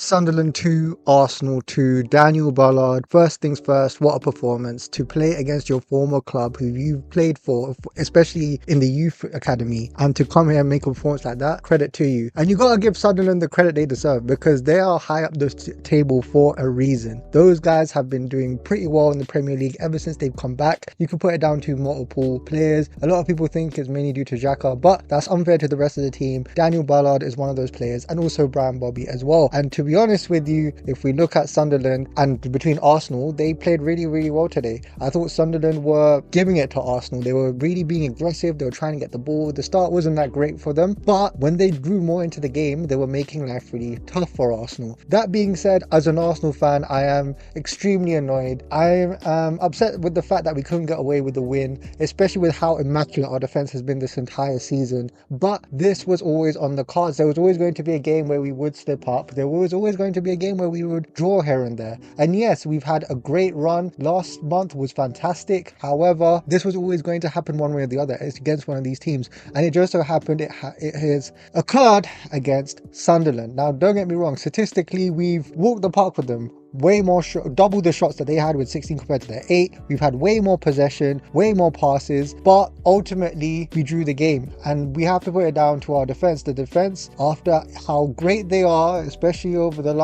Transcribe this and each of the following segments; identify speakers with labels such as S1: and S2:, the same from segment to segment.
S1: Sunderland 2, Arsenal 2, Daniel Ballard. First things first, what a performance to play against your former club who you've played for, especially in the youth academy, and to come here and make a performance like that. Credit to you. And you got to give Sunderland the credit they deserve because they are high up the table for a reason. Those guys have been doing pretty well in the Premier League ever since they've come back. You can put it down to multiple players. A lot of people think it's mainly due to Xhaka, but that's unfair to the rest of the team. Daniel Ballard is one of those players, and also Brian Brobbey as well. And to be honest with you, if we look at Sunderland and between Arsenal, they played really well today. I thought Sunderland were giving it to Arsenal. They were really being aggressive. They were trying to get the ball. The start wasn't that great for them, but when they grew more into the game, they were making life really tough for Arsenal. That being said, as an Arsenal fan, I am extremely annoyed. I am upset with the fact that we couldn't get away with the win, especially with how immaculate our defense has been this entire season. But this was always on the cards. There was always going to be a game where we would slip up. There was always going to be a game where we would draw here and there. And yes, we've had a great run. Last month was fantastic. However, this was always going to happen one way or the other. It's against one of these teams. And it just so happened it has occurred against Sunderland. Now, don't get me wrong. Statistically, we've walked the park with them. Way more double the shots that they had with 16 compared to their 8. We've had way more possession, way more passes, but ultimately we drew the game. And we have to put it down to our defense. The defense, after how great they are, especially over the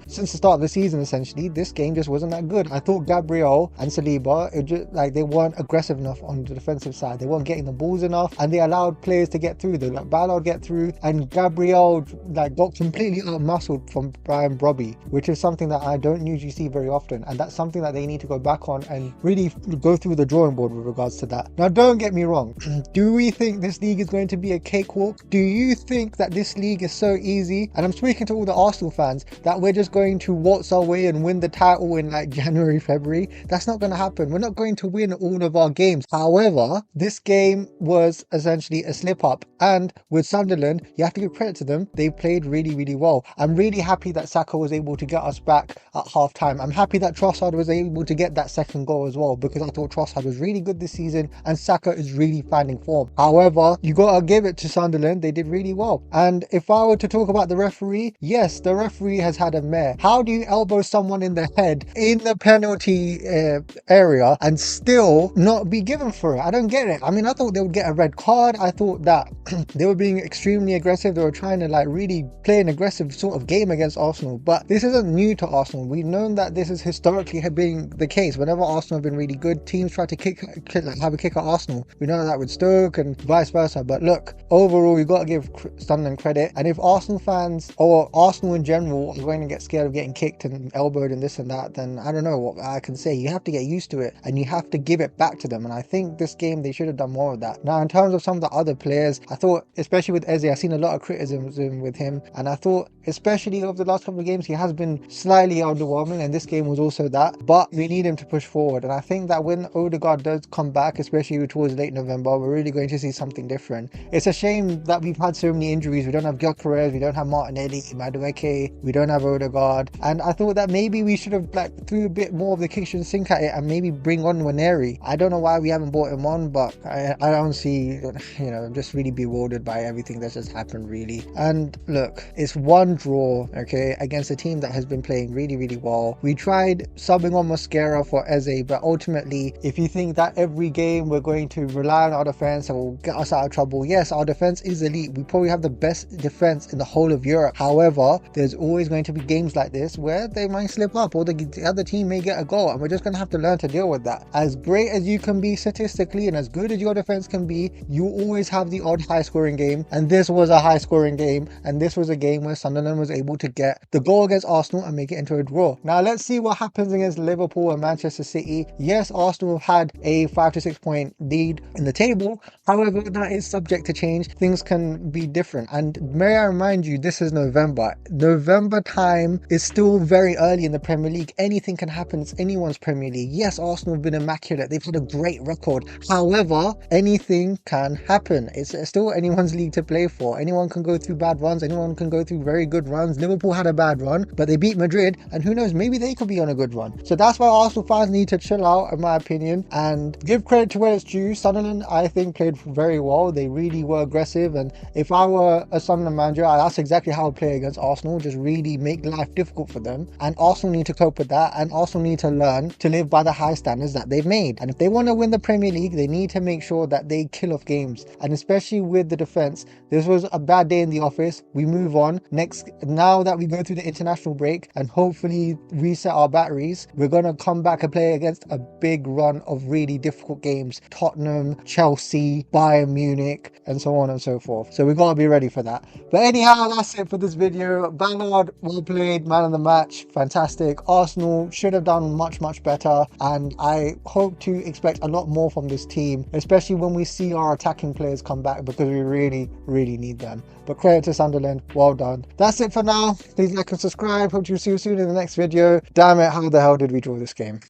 S1: since the start of the season, essentially, this game just wasn't that good. I thought Gabriel and Saliba, they weren't aggressive enough on the defensive side. They weren't getting the balls enough, and they allowed players to get through. They let Ballard get through, and Gabriel got completely out-muscled from Brian Brobbey, which is something that I don't usually see very often, and that's something that they need to go back on and really go through the drawing board with regards to that. Now, don't get me wrong. Do we think this league is going to be a cakewalk? Do you think that this league is so easy? And I'm speaking to all the Arsenal fans, that we're just going to waltz our way and win the title in January, February. That's not going to happen. We're not going to win all of our games. However, this game was essentially a slip up, and with Sunderland, you have to give credit to them. They played really well. I'm really happy that Saka was able to get us back at half time. I'm happy that Trossard was able to get that second goal as well, because I thought Trossard was really good this season and Saka is really finding form. However, you gotta give it to Sunderland. They did really well. And if I were to talk about the referee, yes, the referee has had a mare. How do you elbow someone in the head in the penalty area and still not be given for it? I don't get it. I mean, I thought they would get a red card. I thought that they were being extremely aggressive. They were trying to really play an aggressive sort of game against Arsenal. But this isn't new to Arsenal. We've known that this is historically been the case. Whenever Arsenal have been really good, teams try to have a kick at Arsenal. We know that with Stoke and vice versa. But look, overall, you've got to give Sunderland credit. And if Arsenal fans or Arsenal in general are going to get scared of getting kicked and elbowed and this and that, then I don't know what I can say. You have to get used to it and you have to give it back to them. And I think this game, they should have done more of that. Now, in terms of some of the other players, I thought, especially with Eze, I've seen a lot of criticism with him. And I thought, especially over the last couple of games, he has been slightly underwhelming, and this game was also that. But we need him to push forward. And I think that when Odegaard does come back, especially towards late November, we're really going to see something different. It's a shame that we've had so many injuries. We don't have Gyökeres, we don't have Martinelli, Madueke, we don't have Odegaard. And I thought that maybe we should have threw a bit more of the kitchen sink at it and maybe bring on Nwaneri. I don't know why we haven't brought him on, but I don't see, I'm just really bewildered by everything that's just happened, really. And look, it's one draw, okay, against a team that has been playing really well. We tried subbing on Mosquera for Eze, but ultimately, if you think that every game we're going to rely on our defense and will get us out of trouble, yes, our defense is elite. We probably have the best defense in the whole of Europe. However, there's always going to be games like this where they might slip up or the other team may get a goal, and we're just going to have to learn to deal with that. As great as you can be statistically and as good as your defense can be, you always have the odd high scoring game, and this was a high scoring game, and this was a game where Sunderland was able to get the goal against Arsenal and make it into a draw. Now let's see what happens against Liverpool and Manchester City. Yes, Arsenal have had a 5 to 6 point lead in the table. However, that is subject to change. Things can be different. And may I remind you, this is November. November time is still very early in the Premier League. Anything can happen. It's anyone's Premier League. Yes, Arsenal have been immaculate. They've had a great record. However, anything can happen. It's still anyone's league to play for. Anyone can go through bad runs. Anyone can go through very good runs. Liverpool had a bad run, but they beat Madrid, and who knows, maybe they could be on a good run. So that's why Arsenal fans need to chill out, in my opinion, and give credit to where it's due. Sunderland, I think, played very well. They really were aggressive, and if I were a Sunderland manager, that's exactly how I would play against Arsenal. Just really make life difficult for them, and Arsenal need to cope with that, and Arsenal need to learn to live by the high standards that they've made. And if they want to win the Premier League, they need to make sure that they kill off games, and especially with the defense. This was a bad day in the office. We move on. Now that we go through the international break and hopefully reset our batteries, we're going to come back and play against a big run of really difficult games. Tottenham, Chelsea, Bayern Munich, and so on and so forth. So we've got to be ready for that. But anyhow, that's it for this video. Ballard, well played, man of the match, fantastic. Arsenal should have done much better, and I hope to expect a lot more from this team, especially when we see our attacking players come back, because we really need them. But credit to Sunderland, well done. That's it for now. Please like and subscribe. Hope to see you soon in the next video. Damn it, how the hell did we draw this game?